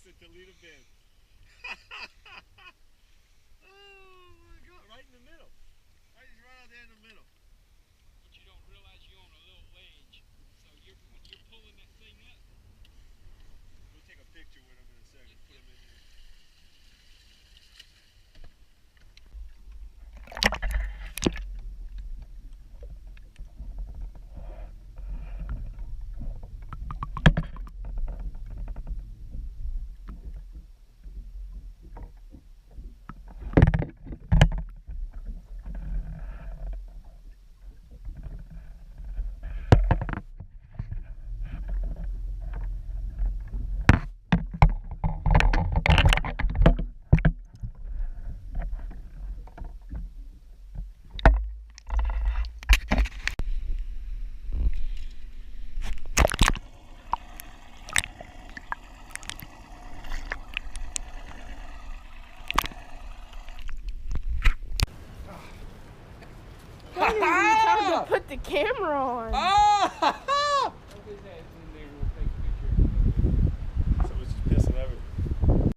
the Toledo bin. Oh my God! Right in the middle. Right, he's right out there in the middle. But you don't realize you're on a little ledge, so when you're pulling that thing up. We'll take a picture with him in a second. Put him in there. Time to put the camera on. Oh! So it's just pissing everything.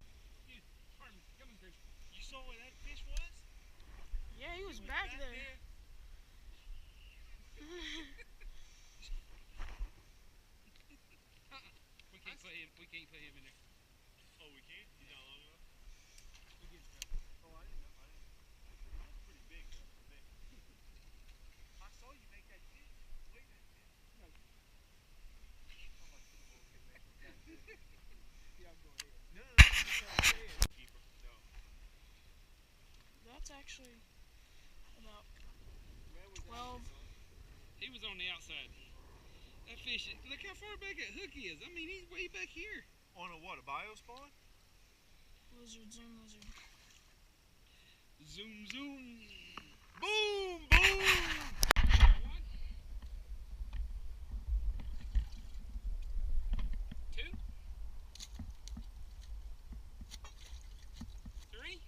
You saw where that fish was? Yeah, he was back there. We can't put him in there. Oh, we can't? He's not long enough? We get Oh, I didn't know. That's pretty big, though. I saw you make that jig. Way that jig. No. How much the bull can make with that jig? Yeah, go ahead. No. Keeper. No. That's actually about Where was 12. He was on the outside. That fish, look how far back that hook is. I mean, he's way back here. On a what? A bio spawn? Lizard, zoom lizard. Zoom, zoom. Boom! Boom! One. Two. Three.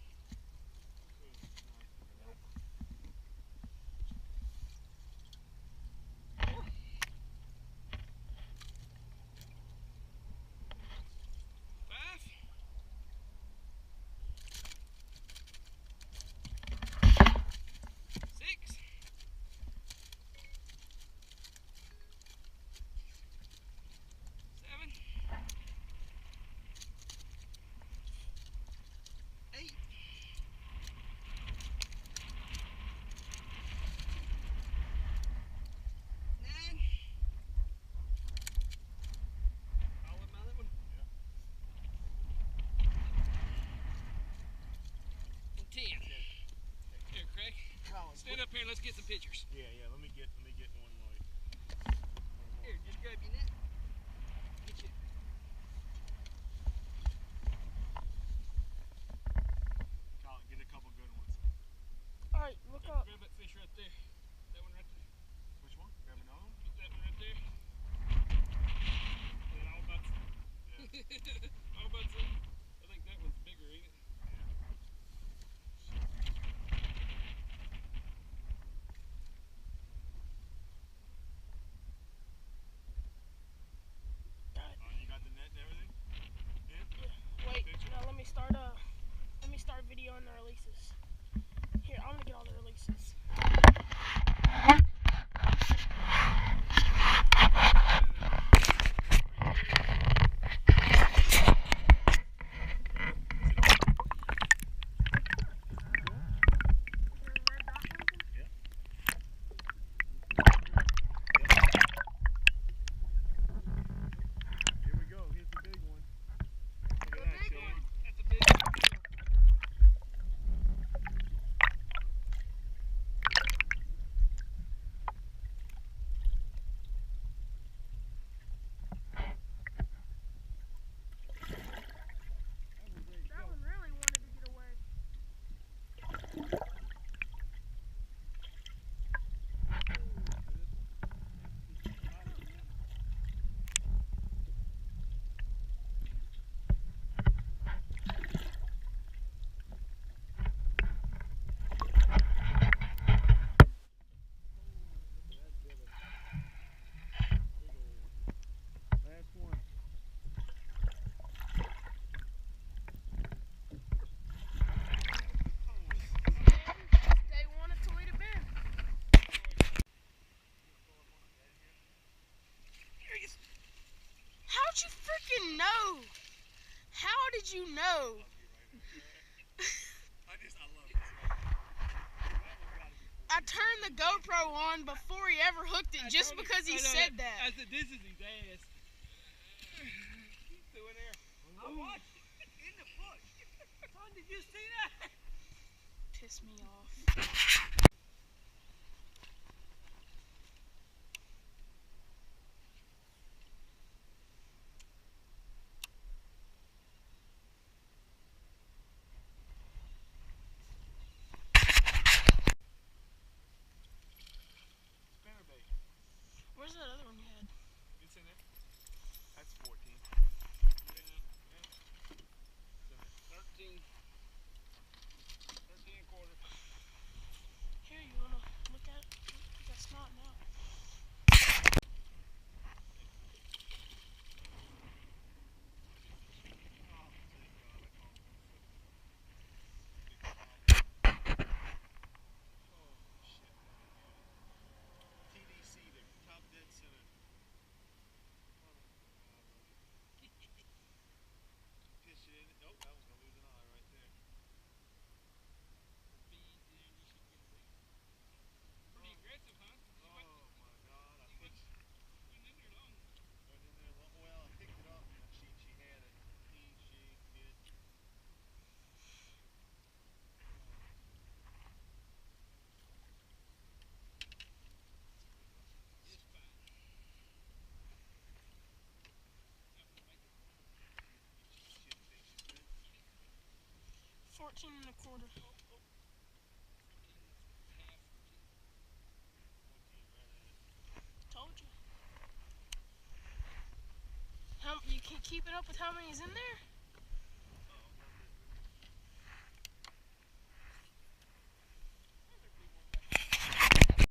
Stand up here and let's get some pictures. Yeah, let me get one like. Here, just grab your net. Get you. Colin, get a couple good ones. Alright, look up. Grab that fish right there. That one right there. Which one? Grab another one? Get that one right there. Yeah, all about all about I think that one's bigger, ain't it? Wait, no, let me start videoing the releases. Here, I'm gonna get all the releases. the GoPro on before he ever hooked it, just because he said that. I said, this is his ass. He's still in there. I watched it in the bush. Son, did you see that? Piss me off. Spinnerbait. Where's that other one you had? It's in there. That's 14. 13. 13 and a quarter. Here, you wanna look at it? That's not now. TDC, the top dead center. Pitch it in. Oh, that one's gonna lose an eye right there. Pretty aggressive, huh? Oh my God! I pitched. Went in there long. Went in there. Well, I picked it up. She had it. She did. Just fine. 14 and a quarter. Told you. You can keep it up with how many's in there?